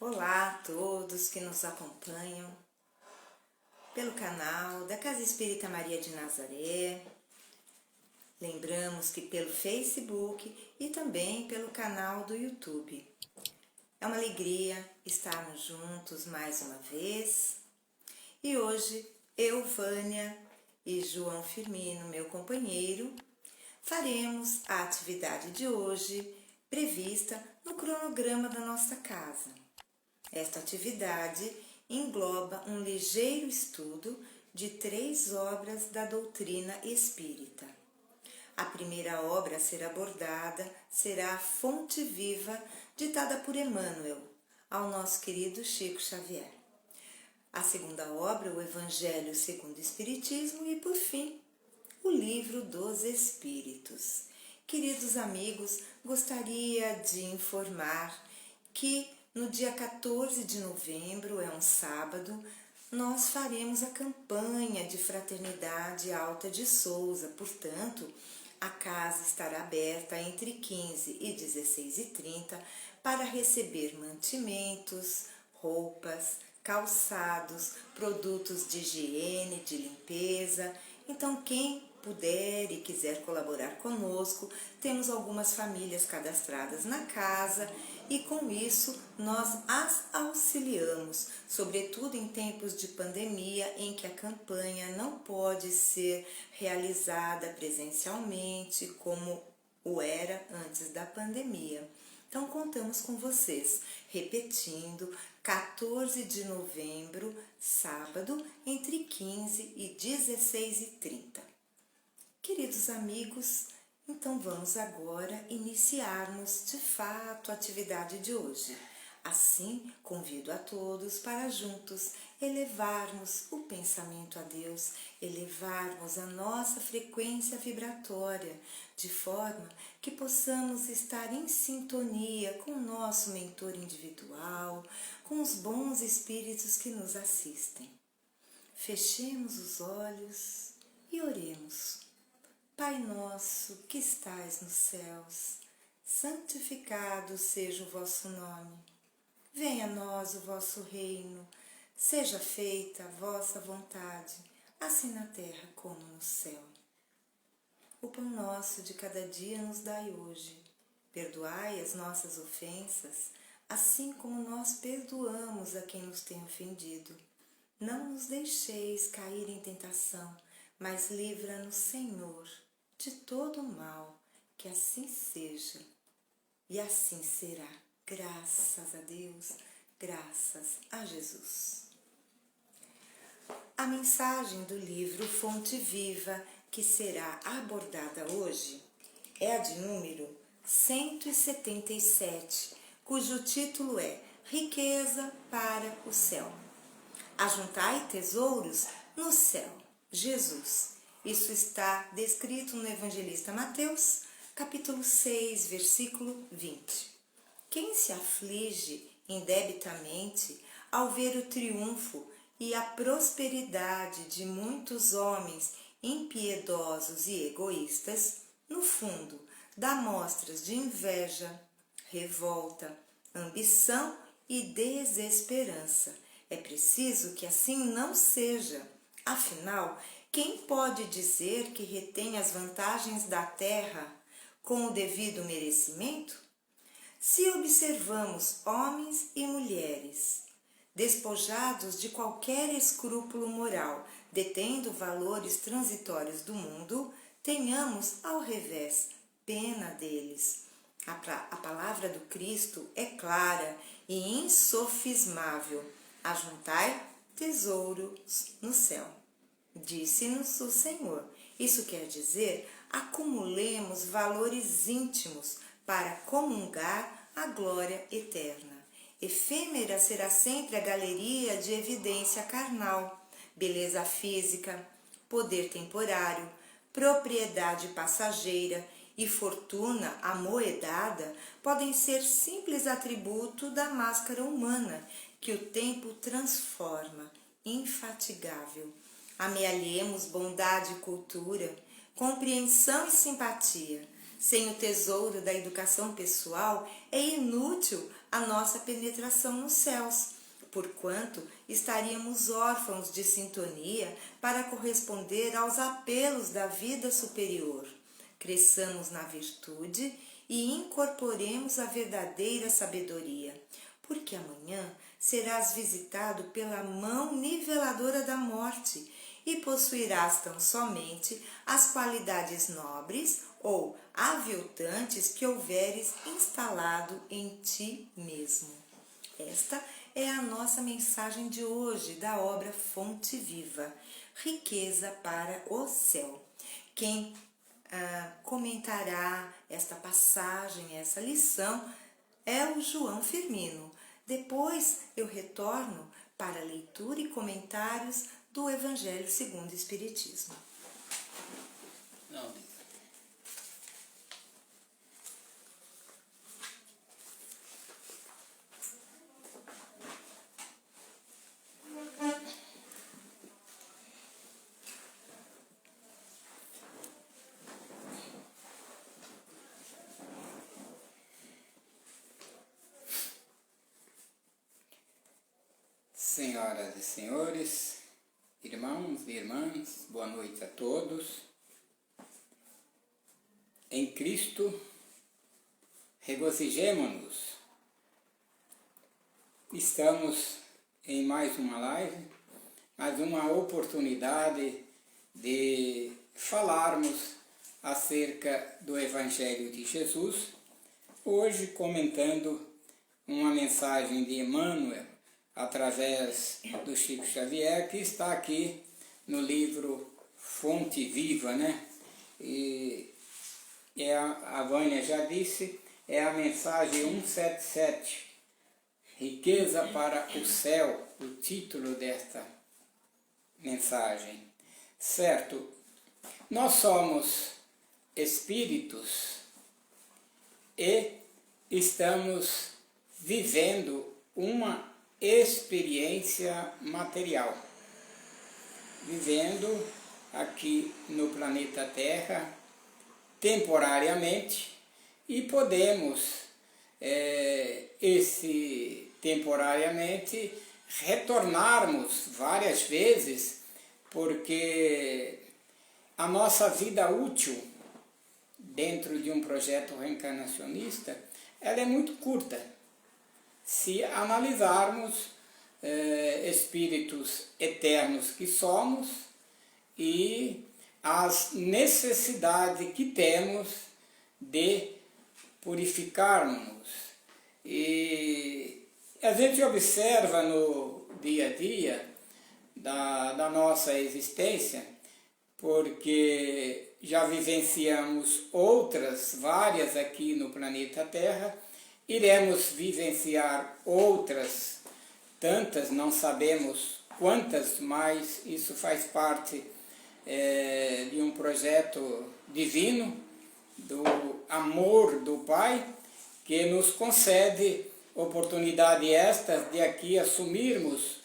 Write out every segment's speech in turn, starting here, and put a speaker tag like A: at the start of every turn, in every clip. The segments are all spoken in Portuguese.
A: Olá a todos que nos acompanham pelo canal da Casa Espírita Maria de Nazaré. Lembramos que pelo Facebook e também pelo canal do YouTube. É uma alegria estarmos juntos mais uma vez. E hoje eu, Vânia e João Firmino, meu companheiro, faremos a atividade de hoje prevista no cronograma da nossa casa. Esta atividade engloba um ligeiro estudo de 3 obras da doutrina espírita. A primeira obra a ser abordada será a Fonte Viva, ditada por Emmanuel, ao nosso querido Chico Xavier. A segunda obra, o Evangelho segundo o Espiritismo e, por fim, o Livro dos Espíritos. Queridos amigos, gostaria de informar que no dia 14 de novembro, é um sábado, nós faremos a campanha de Fraternidade Alta de Souza. Portanto, a casa estará aberta entre 15 e 16h30 para receber mantimentos, roupas, calçados, produtos de higiene, de limpeza. Então, quem puder e quiser colaborar conosco, temos algumas famílias cadastradas na casa e com isso nós as auxiliamos, sobretudo em tempos de pandemia em que a campanha não pode ser realizada presencialmente como o era antes da pandemia. Então contamos com vocês, repetindo, 14 de novembro, sábado, entre 15 e 16h30. Queridos amigos, então vamos agora iniciarmos de fato a atividade de hoje. Assim, convido a todos para juntos elevarmos o pensamento a Deus, elevarmos a nossa frequência vibratória, de forma que possamos estar em sintonia com o nosso mentor individual, com os bons espíritos que nos assistem. Fechemos os olhos e oremos. Pai nosso que estais nos céus, santificado seja o vosso nome. Venha a nós o vosso reino, seja feita a vossa vontade, assim na terra como no céu. O pão nosso de cada dia nos dai hoje. Perdoai as nossas ofensas, assim como nós perdoamos a quem nos tem ofendido. Não nos deixeis cair em tentação, mas livra-nos, Senhor, de todo o mal, que assim seja. E assim será. Graças a Deus, graças a Jesus. A mensagem do livro Fonte Viva, que será abordada hoje, é a de número 177, cujo título é Riqueza para o Céu. Ajuntai tesouros no céu. Jesus. Isso está descrito no Evangelista Mateus, capítulo 6, versículo 20. Quem se aflige indebitamente ao ver o triunfo e a prosperidade de muitos homens impiedosos e egoístas, no fundo, dá mostras de inveja, revolta, ambição e desesperança. É preciso que assim não seja. Afinal, quem pode dizer que retém as vantagens da terra com o devido merecimento? Se observamos homens e mulheres despojados de qualquer escrúpulo moral, detendo valores transitórios do mundo, tenhamos ao revés pena deles. A palavra do Cristo é clara e insofismável. Ajuntai tesouros no céu. Disse-nos o Senhor. Isso quer dizer, acumulemos valores íntimos para comungar a glória eterna. Efêmera será sempre a galeria de evidência carnal, beleza física, poder temporário, propriedade passageira e fortuna amoedada podem ser simples atributo da máscara humana que o tempo transforma, infatigável. Amealhemos bondade e cultura, compreensão e simpatia. Sem o tesouro da educação pessoal, é inútil a nossa penetração nos céus, porquanto estaríamos órfãos de sintonia para corresponder aos apelos da vida superior. Cresçamos na virtude e incorporemos a verdadeira sabedoria, porque amanhã serás visitado pela mão niveladora da morte e possuirás tão somente as qualidades nobres ou aviltantes que houveres instalado em ti mesmo. Esta é a nossa mensagem de hoje da obra Fonte Viva, Riqueza para o Céu. Quem comentará esta passagem, essa lição, é o João Firmino. Depois eu retorno para a leitura e comentários do Evangelho segundo o Espiritismo.
B: Senhoras e senhores, irmãos e irmãs, boa noite a todos. Em Cristo, regozijemo-nos. Estamos em mais uma live, mais uma oportunidade de falarmos acerca do Evangelho de Jesus, hoje comentando uma mensagem de Emmanuel, através do Chico Xavier, que está aqui no livro Fonte Viva, né? E a Vânia já disse, é a mensagem 177, Riqueza para o Céu, o título desta mensagem. Certo, nós somos espíritos e estamos vivendo uma experiência material, vivendo aqui no planeta Terra temporariamente, e podemos temporariamente retornarmos várias vezes, porque a nossa vida útil dentro de um projeto reencarnacionista, ela é muito curta. Se analisarmos espíritos eternos que somos e as necessidades que temos de purificarmos. E a gente observa no dia a dia da nossa existência, porque já vivenciamos outras, várias aqui no planeta Terra, iremos vivenciar outras, tantas, não sabemos quantas, mas isso faz parte de um projeto divino, do amor do Pai, que nos concede oportunidade estas de aqui assumirmos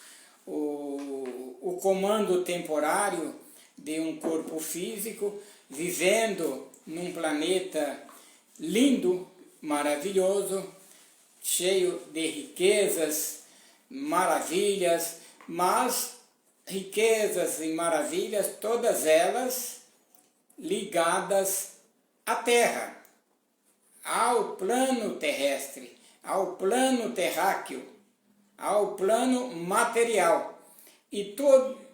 B: o comando temporário de um corpo físico, vivendo num planeta lindo, maravilhoso, cheio de riquezas, maravilhas, mas riquezas e maravilhas, todas elas ligadas à Terra, ao plano terrestre, ao plano terráqueo, ao plano material. E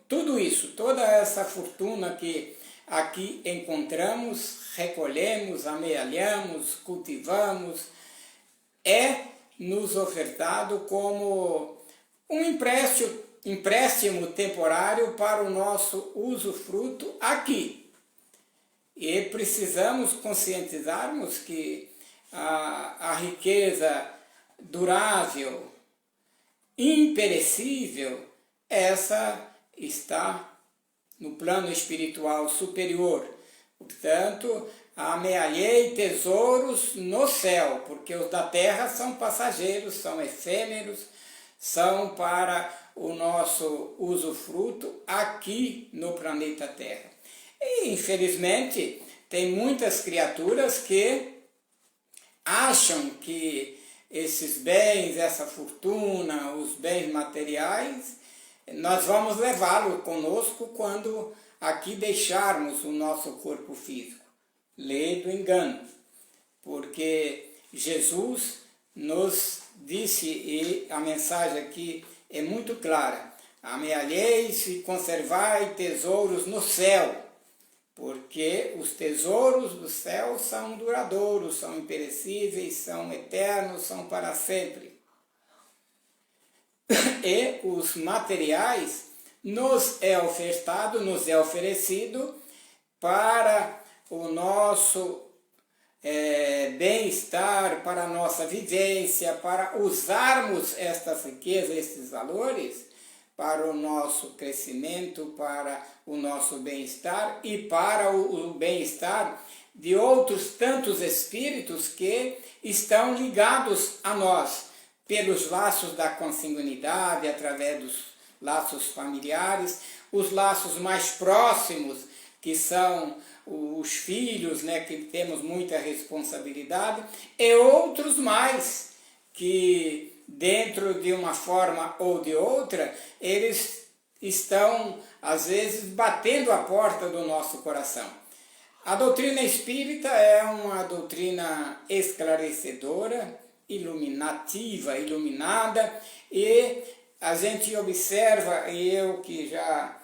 B: tudo isso, toda essa fortuna que aqui encontramos, recolhemos, amealhamos, cultivamos, é nos ofertado como um empréstimo temporário para o nosso usufruto aqui. E precisamos conscientizarmos que a riqueza durável, imperecível, essa está no plano espiritual superior. Portanto, amealhei tesouros no céu, porque os da terra são passageiros, são efêmeros, são para o nosso usufruto aqui no planeta Terra. E, infelizmente, tem muitas criaturas que acham que esses bens, essa fortuna, os bens materiais, nós vamos levá-lo conosco quando aqui deixarmos o nosso corpo físico. Lei do engano, porque Jesus nos disse, e a mensagem aqui é muito clara: amealheis e conservai tesouros no céu, porque os tesouros do céu são duradouros, são imperecíveis, são eternos, são para sempre. E os materiais nos é ofertado, nos é oferecido para o nosso bem-estar, para a nossa vivência, para usarmos estas riquezas, estes valores, para o nosso crescimento, para o nosso bem-estar e para o bem-estar de outros tantos espíritos que estão ligados a nós, pelos laços da consanguinidade, através dos laços familiares, os laços mais próximos, que são os filhos, né, que temos muita responsabilidade, e outros mais, que dentro de uma forma ou de outra, eles estão, às vezes, batendo a porta do nosso coração. A doutrina espírita é uma doutrina esclarecedora, iluminativa, iluminada, e a gente observa, e eu que já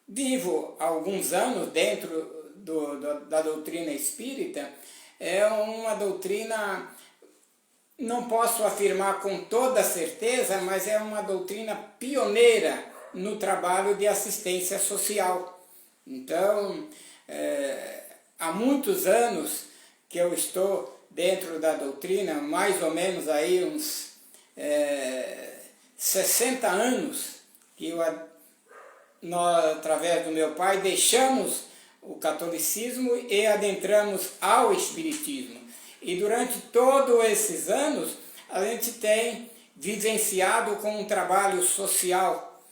B: vivo há alguns anos dentro da doutrina espírita, é uma doutrina, não posso afirmar com toda certeza, mas é uma doutrina pioneira no trabalho de assistência social. Então, há muitos anos que eu estou dentro da doutrina, mais ou menos aí uns 60 anos que nós, através do meu pai, deixamos o catolicismo e adentramos ao espiritismo. E durante todos esses anos, a gente tem vivenciado com um trabalho social,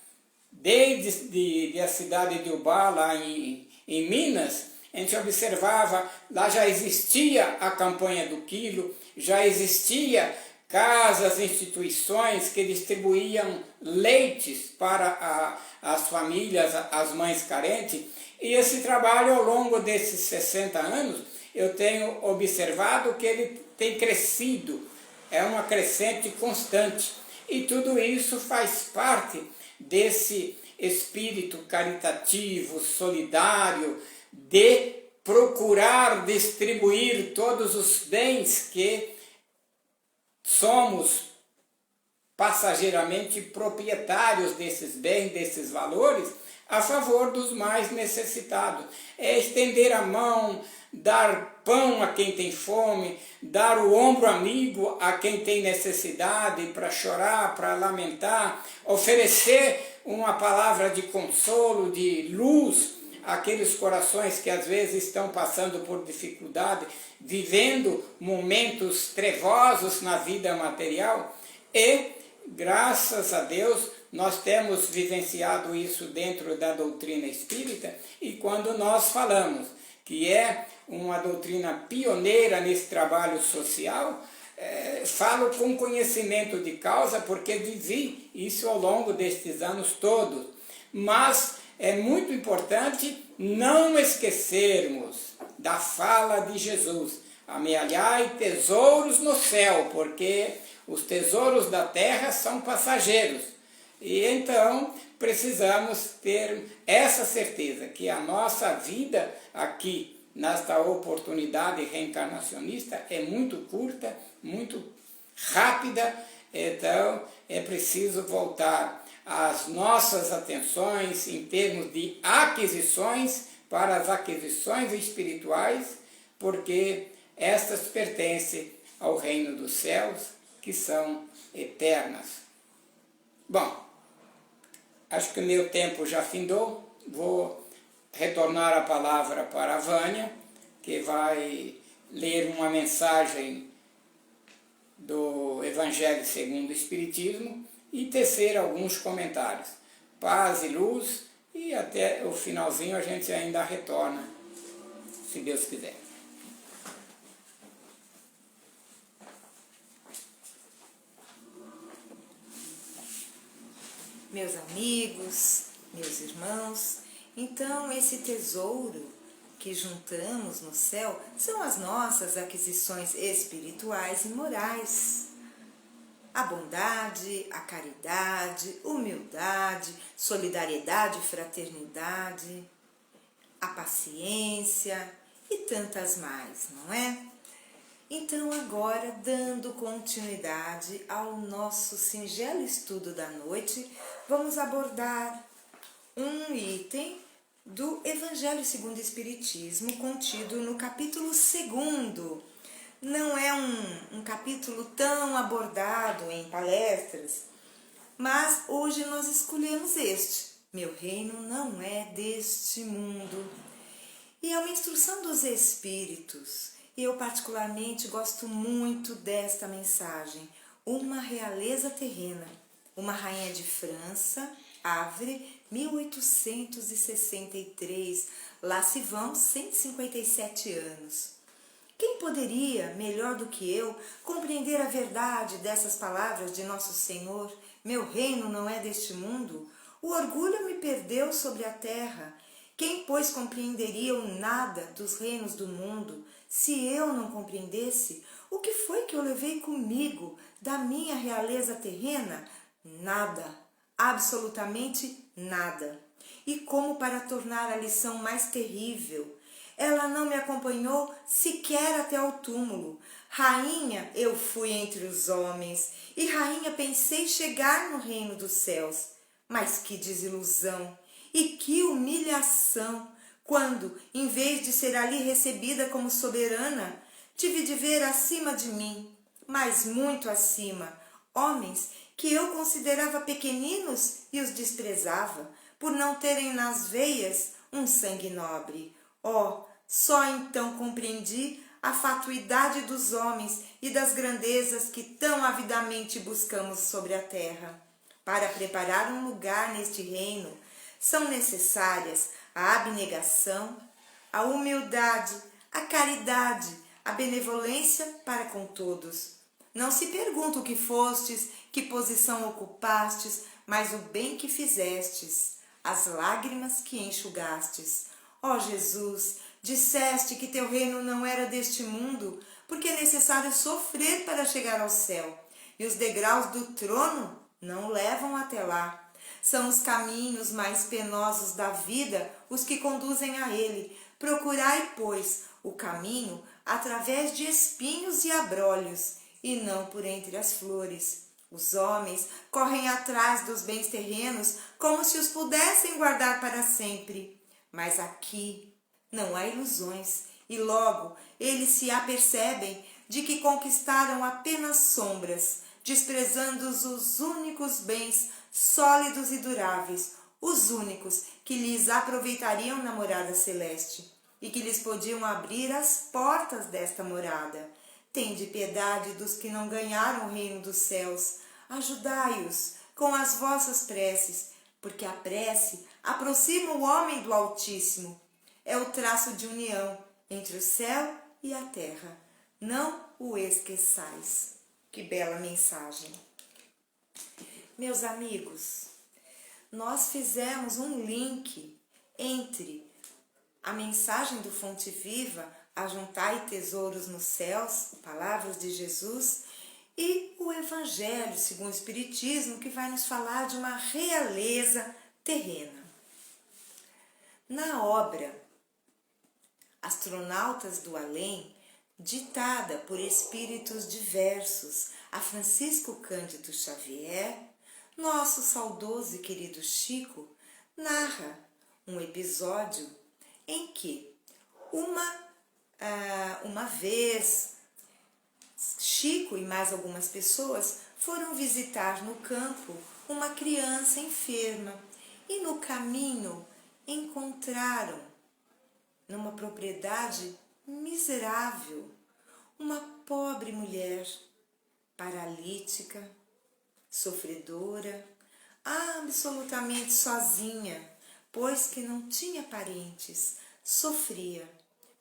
B: desde a cidade de Ubá, lá em Minas. A gente observava, lá já existia a campanha do quilo, já existia casas, instituições que distribuíam leites para as famílias, as mães carentes. E esse trabalho, ao longo desses 60 anos, eu tenho observado que ele tem crescido, é uma crescente constante. E tudo isso faz parte desse espírito caritativo, solidário, de procurar distribuir todos os bens que somos passageiramente proprietários desses bens, desses valores, a favor dos mais necessitados. É estender a mão, dar pão a quem tem fome, dar o ombro amigo a quem tem necessidade, para chorar, para lamentar, oferecer uma palavra de consolo, de luz àqueles corações que às vezes estão passando por dificuldade, vivendo momentos trevosos na vida material. E, graças a Deus, nós temos vivenciado isso dentro da doutrina espírita, e quando nós falamos que é uma doutrina pioneira nesse trabalho social, falo com conhecimento de causa, porque vivi isso ao longo destes anos todos. Mas é muito importante não esquecermos da fala de Jesus: amealhai tesouros no céu, porque os tesouros da terra são passageiros. E então precisamos ter essa certeza que a nossa vida aqui, nesta oportunidade reencarnacionista, é muito curta, muito rápida. Então é preciso voltar as nossas atenções em termos de aquisições para as aquisições espirituais, porque estas pertencem ao reino dos céus, que são eternas. Bom, acho que o meu tempo já findou. Vou retornar a palavra para a Vânia, que vai ler uma mensagem do Evangelho segundo o Espiritismo e tecer alguns comentários. Paz e luz, e até o finalzinho a gente ainda retorna, se Deus quiser.
A: meus amigos, meus irmãos. Então, esse tesouro que juntamos no céu são as nossas aquisições espirituais e morais. A bondade, a caridade, humildade, solidariedade e fraternidade, a paciência e tantas mais, não é? Então, agora, dando continuidade ao nosso singelo estudo da noite, vamos abordar um item do Evangelho segundo o Espiritismo, contido no capítulo 2º. Não é um capítulo tão abordado em palestras, mas hoje nós escolhemos este. Meu reino não é deste mundo. E é uma instrução dos Espíritos. E eu particularmente gosto muito desta mensagem. Uma realeza terrena, uma rainha de França, Havre, 1863. Lá se vão 157 anos. Quem poderia, melhor do que eu, compreender a verdade dessas palavras de Nosso Senhor? Meu reino não é deste mundo. O orgulho me perdeu sobre a terra. Quem, pois, compreenderia o nada dos reinos do mundo, se eu não compreendesse o que foi que eu levei comigo da minha realeza terrena? Nada, absolutamente nada. E como para tornar a lição mais terrível, ela não me acompanhou sequer até ao túmulo. Rainha eu fui entre os homens, e rainha pensei chegar no reino dos céus. Mas que desilusão e que humilhação, quando, em vez de ser ali recebida como soberana, tive de ver acima de mim, mas muito acima, homens que eu considerava pequeninos e os desprezava, por não terem nas veias um sangue nobre. Oh, só então compreendi a fatuidade dos homens e das grandezas que tão avidamente buscamos sobre a terra. Para preparar um lugar neste reino, são necessárias a abnegação, a humildade, a caridade, a benevolência para com todos. Não se pergunta o que fostes, que posição ocupastes, mas o bem que fizestes, as lágrimas que enxugastes. Ó Jesus, disseste que teu reino não era deste mundo, porque é necessário sofrer para chegar ao céu, e os degraus do trono não levam até lá. São os caminhos mais penosos da vida os que conduzem a ele. Procurai, pois, o caminho através de espinhos e abrolhos, e não por entre as flores. Os homens correm atrás dos bens terrenos como se os pudessem guardar para sempre. Mas aqui não há ilusões, e logo eles se apercebem de que conquistaram apenas sombras, desprezando os únicos bens sólidos e duráveis, os únicos que lhes aproveitariam na morada celeste e que lhes podiam abrir as portas desta morada. Tende piedade dos que não ganharam o reino dos céus. Ajudai-os com as vossas preces, porque a prece aproxima o homem do Altíssimo. É o traço de união entre o céu e a terra. Não o esqueçais. Que bela mensagem. Meus amigos, nós fizemos um link entre a mensagem do Fonte Viva, ajuntai tesouros nos céus, palavras de Jesus, e o Evangelho segundo o Espiritismo, que vai nos falar de uma realeza terrena. Na obra Astronautas do Além, ditada por espíritos diversos a Francisco Cândido Xavier, nosso saudoso e querido Chico narra um episódio em que uma vez Chico e mais algumas pessoas foram visitar no campo uma criança enferma e no caminho encontraram numa propriedade miserável uma pobre mulher paralítica, sofredora, absolutamente sozinha, pois que não tinha parentes, sofria,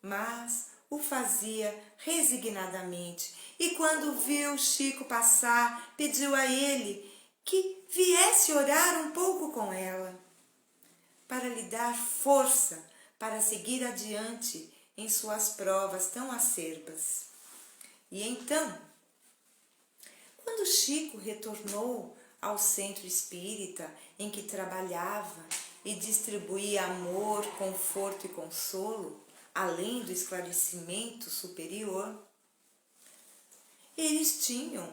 A: mas o fazia resignadamente. E quando viu Chico passar, pediu a ele que viesse pudesse orar um pouco com ela, para lhe dar força para seguir adiante em suas provas tão acerbas. E então, quando Chico retornou ao centro espírita em que trabalhava e distribuía amor, conforto e consolo, além do esclarecimento superior, eles tinham,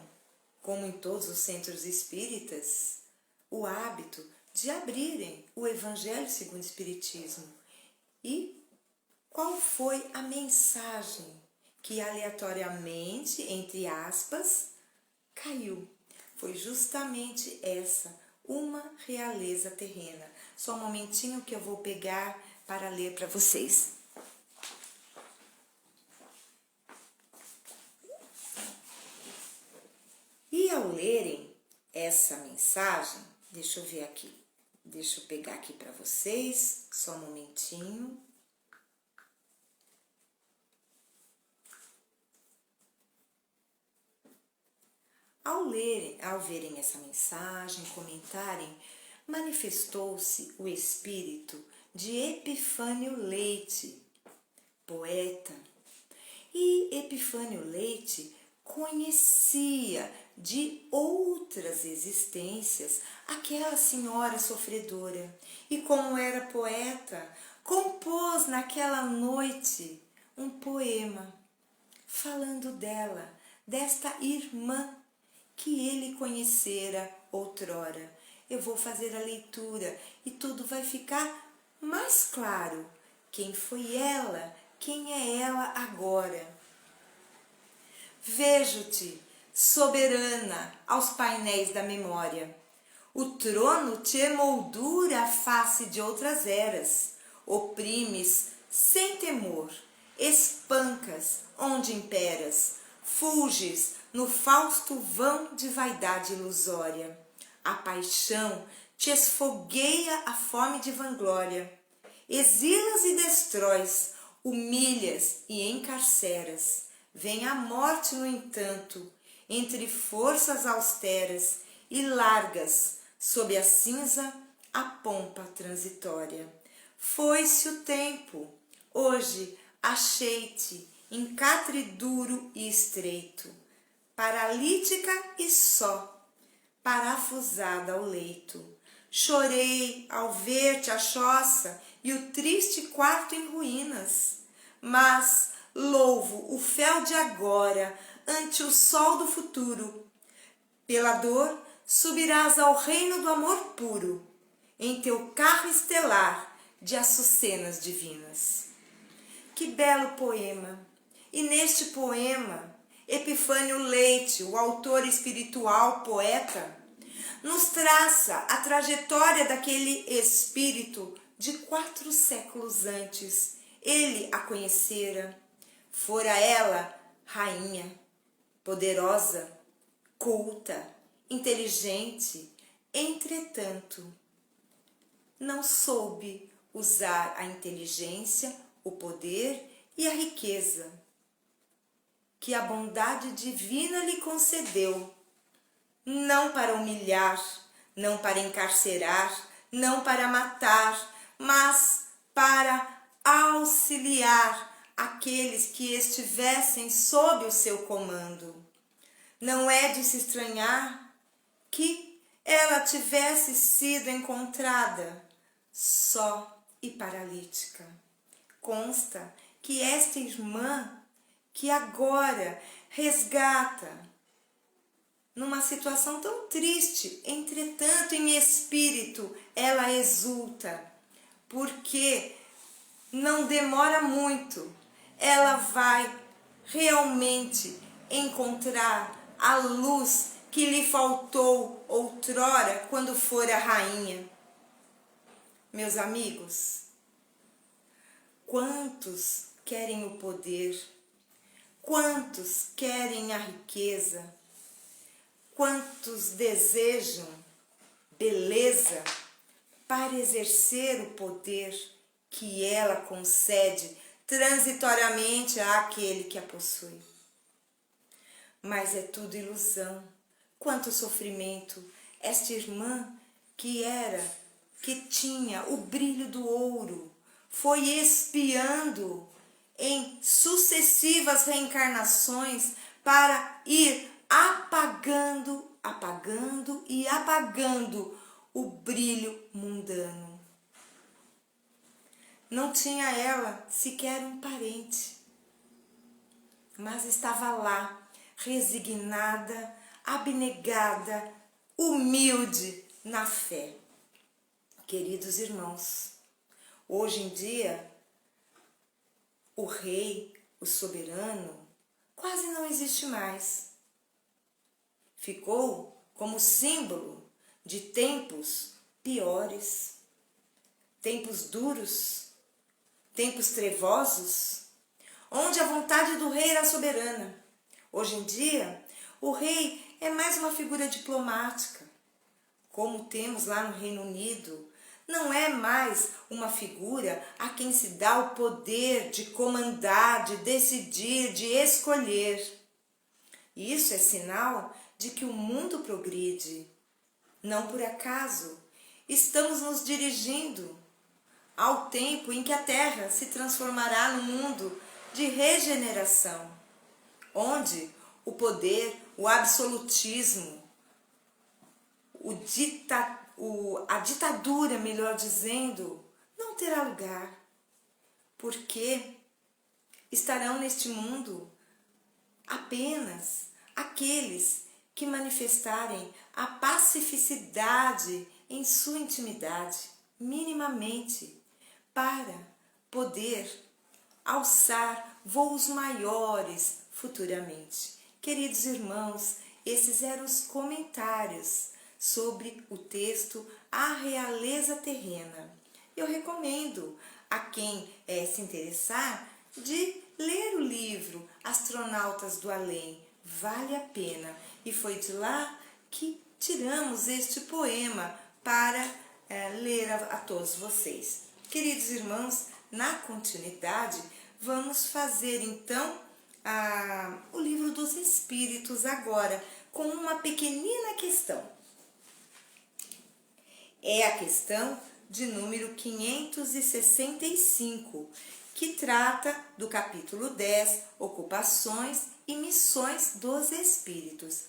A: como em todos os centros espíritas, o hábito de abrirem o Evangelho segundo o Espiritismo. E qual foi a mensagem que aleatoriamente, entre aspas, caiu? Foi justamente essa, uma realeza terrena. Só um momentinho que eu vou pegar para ler para vocês. E ao lerem essa mensagem, deixa eu ver aqui, deixa eu pegar aqui para vocês, só um momentinho. Ao verem essa mensagem, comentarem, manifestou-se o espírito de Epifânio Leite, poeta. E Epifânio Leite conhecia de outras existências aquela senhora sofredora. E como era poeta, compôs naquela noite um poema falando dela, desta irmã que ele conhecera outrora. Eu vou fazer a leitura e tudo vai ficar mais claro. Quem foi ela? Quem é ela agora? Vejo-te, soberana, aos painéis da memória. O trono te emoldura a face de outras eras. Oprimes sem temor, espancas onde imperas, fulges no fausto vão de vaidade ilusória. A paixão te esfogueia a fome de vanglória. Exilas e destróis, humilhas e encarceras. Vem a morte, no entanto, entre forças austeras e largas, sob a cinza, a pompa transitória. Foi-se o tempo, hoje achei-te em catre duro e estreito, paralítica e só, parafusada ao leito. Chorei ao ver-te a choça e o triste quarto em ruínas, mas louvo o fel de agora ante o sol do futuro. Pela dor subirás ao reino do amor puro, em teu carro estelar de açucenas divinas. Que belo poema! E neste poema, Epifânio Leite, o autor espiritual, poeta, nos traça a trajetória daquele espírito de 4 séculos antes. Ele a conhecera. Fora ela rainha, poderosa, culta, inteligente. Entretanto, não soube usar a inteligência, o poder e a riqueza que a bondade divina lhe concedeu, não para humilhar, não para encarcerar, não para matar, mas para auxiliar aqueles que estivessem sob o seu comando. Não é de se estranhar que ela tivesse sido encontrada só e paralítica. Consta que esta irmã, que agora resgata numa situação tão triste, entretanto em espírito ela exulta, porque não demora muito, ela vai realmente encontrar a luz que lhe faltou outrora quando fora rainha. Meus amigos, quantos querem o poder? Quantos querem a riqueza? Quantos desejam beleza para exercer o poder que ela concede transitoriamente àquele que a possui? Mas é tudo ilusão. Quanto sofrimento! Esta irmã que tinha o brilho do ouro, foi expiando em sucessivas reencarnações para ir apagando o brilho mundano. Não tinha ela sequer um parente, mas estava lá, resignada, abnegada, humilde na fé. Queridos irmãos, hoje em dia, o rei, o soberano, quase não existe mais. Ficou como símbolo de tempos piores, tempos duros, tempos trevosos, onde a vontade do rei era soberana. Hoje em dia, o rei é mais uma figura diplomática, como temos lá no Reino Unido. Não é mais uma figura a quem se dá o poder de comandar, de decidir, de escolher. Isso é sinal de que o mundo progride. Não por acaso, estamos nos dirigindo ao tempo em que a Terra se transformará num mundo de regeneração, onde o poder, o absolutismo, a ditadura, melhor dizendo, não terá lugar, porque estarão neste mundo apenas aqueles que manifestarem a pacificidade em sua intimidade, minimamente, para poder alçar voos maiores futuramente. Queridos irmãos, esses eram os comentários sobre o texto A Realeza Terrena. Eu recomendo a quem se interessar de ler o livro Astronautas do Além. Vale a pena. E foi de lá que tiramos este poema para ler a todos vocês. Queridos irmãos, na continuidade, vamos fazer então o livro dos Espíritos agora, com uma pequenina questão. É a questão de número 565, que trata do capítulo 10, Ocupações e Missões dos Espíritos.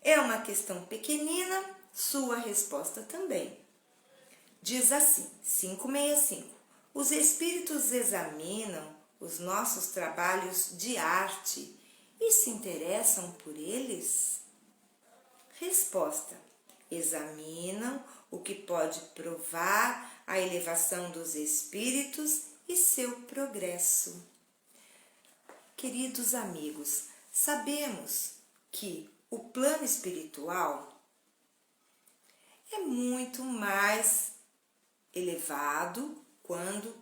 A: É uma questão pequenina, sua resposta também. Diz assim, 565. Os espíritos examinam os nossos trabalhos de arte e se interessam por eles? Resposta. Examinam o que pode provar a elevação dos espíritos e seu progresso. Queridos amigos, sabemos que o plano espiritual é muito mais elevado quando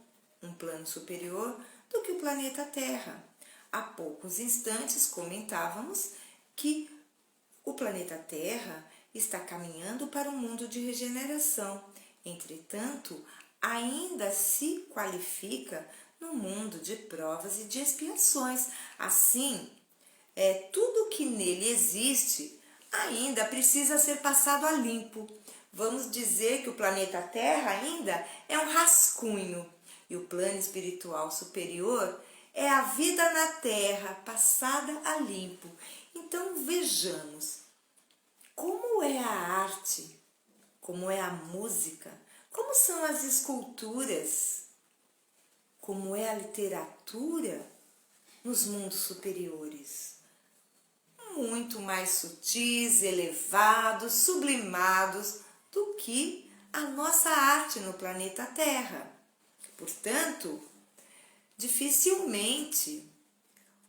A: um plano superior do que o planeta Terra. Há poucos instantes comentávamos que o planeta Terra está caminhando para um mundo de regeneração. Entretanto, ainda se qualifica no mundo de provas e de expiações. Assim, tudo que nele existe ainda precisa ser passado a limpo. Vamos dizer que o planeta Terra ainda é um rascunho e o plano espiritual superior é a vida na Terra passada a limpo. Então vejamos como é a arte, como é a música, como são as esculturas, como é a literatura nos mundos superiores. Muito mais sutis, elevados, sublimados do que a nossa arte no planeta Terra. Portanto, dificilmente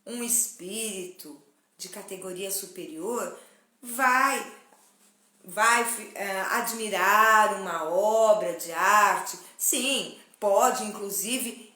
A: um espírito de categoria superior vai admirar uma obra de arte. Sim, pode inclusive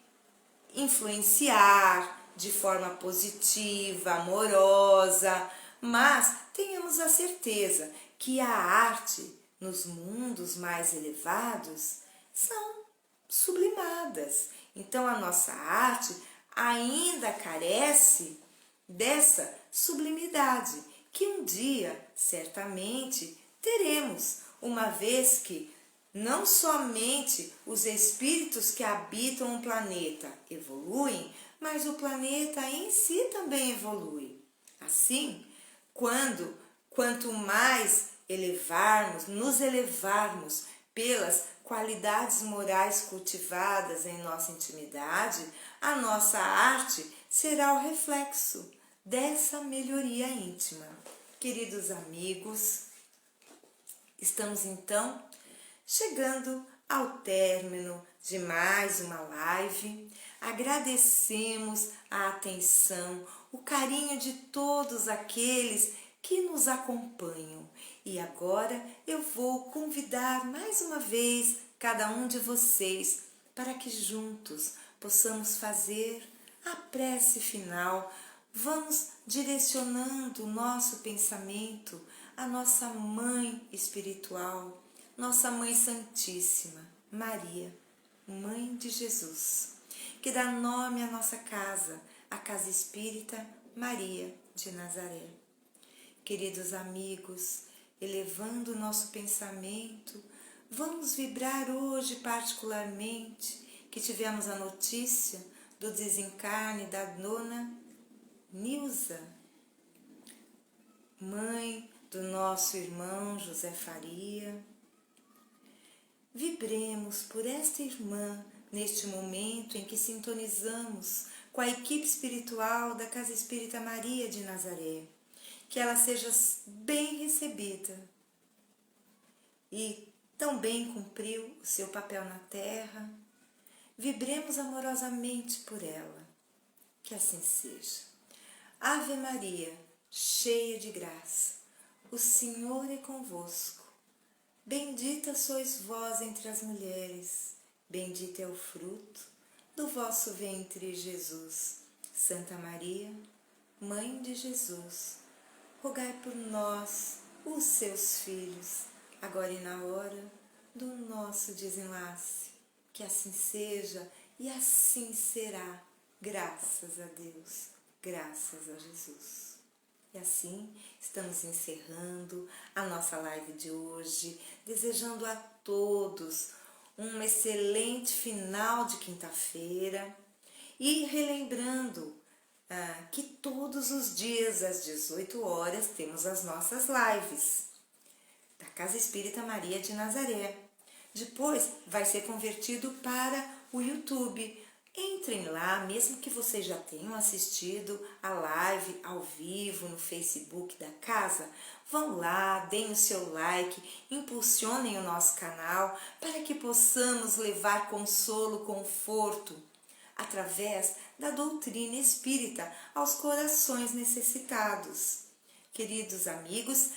A: influenciar de forma positiva, amorosa, mas tenhamos a certeza que a arte nos mundos mais elevados são sublimadas. Então a nossa arte ainda carece dessa sublimidade que um dia certamente teremos uma vez que não somente os espíritos que habitam o planeta evoluem, mas o planeta em si também evolui. Assim, quanto mais nos elevarmos pelas qualidades morais cultivadas em nossa intimidade, a nossa arte será o reflexo dessa melhoria íntima. Queridos amigos, estamos então chegando ao término de mais uma live. Agradecemos a atenção, o carinho de todos aqueles que nos acompanham. E agora eu vou convidar mais uma vez cada um de vocês para que juntos possamos fazer a prece final. Vamos direcionando o nosso pensamento à nossa Mãe Espiritual, nossa Mãe Santíssima, Maria, Mãe de Jesus, que dá nome à nossa casa, a Casa Espírita Maria de Nazaré. Queridos amigos, elevando o nosso pensamento, vamos vibrar hoje particularmente que tivemos a notícia do desencarne da dona Nilza, mãe do nosso irmão José Faria. Vibremos por esta irmã neste momento em que sintonizamos com a equipe espiritual da Casa Espírita Maria de Nazaré. Que ela seja bem recebida e tão bem cumpriu o seu papel na Terra. Vibremos amorosamente por ela. Que assim seja. Ave Maria, cheia de graça, o Senhor é convosco. Bendita sois vós entre as mulheres, bendito é o fruto do vosso ventre, Jesus. Santa Maria, Mãe de Jesus, rogai por nós, os seus filhos, agora e na hora do nosso desenlace. Que assim seja e assim será, graças a Deus, graças a Jesus. E assim estamos encerrando a nossa live de hoje, desejando a todos um excelente final de quinta-feira e relembrando que todos os dias às 18 horas temos as nossas lives da Casa Espírita Maria de Nazaré. Depois vai ser convertido para o YouTube. Entrem lá, mesmo que vocês já tenham assistido a live ao vivo no Facebook da casa, vão lá, deem o seu like, impulsionem o nosso canal para que possamos levar consolo, conforto, através da doutrina espírita aos corações necessitados. Queridos amigos,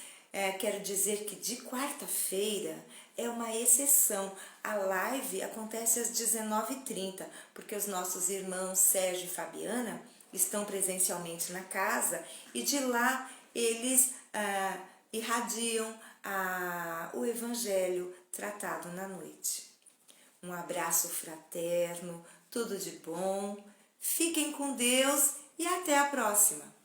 A: quero dizer que de quarta-feira é uma exceção. A live acontece às 19h30, porque os nossos irmãos Sérgio e Fabiana estão presencialmente na casa e de lá eles irradiam o Evangelho tratado na noite. Um abraço fraterno, tudo de bom, fiquem com Deus e até a próxima!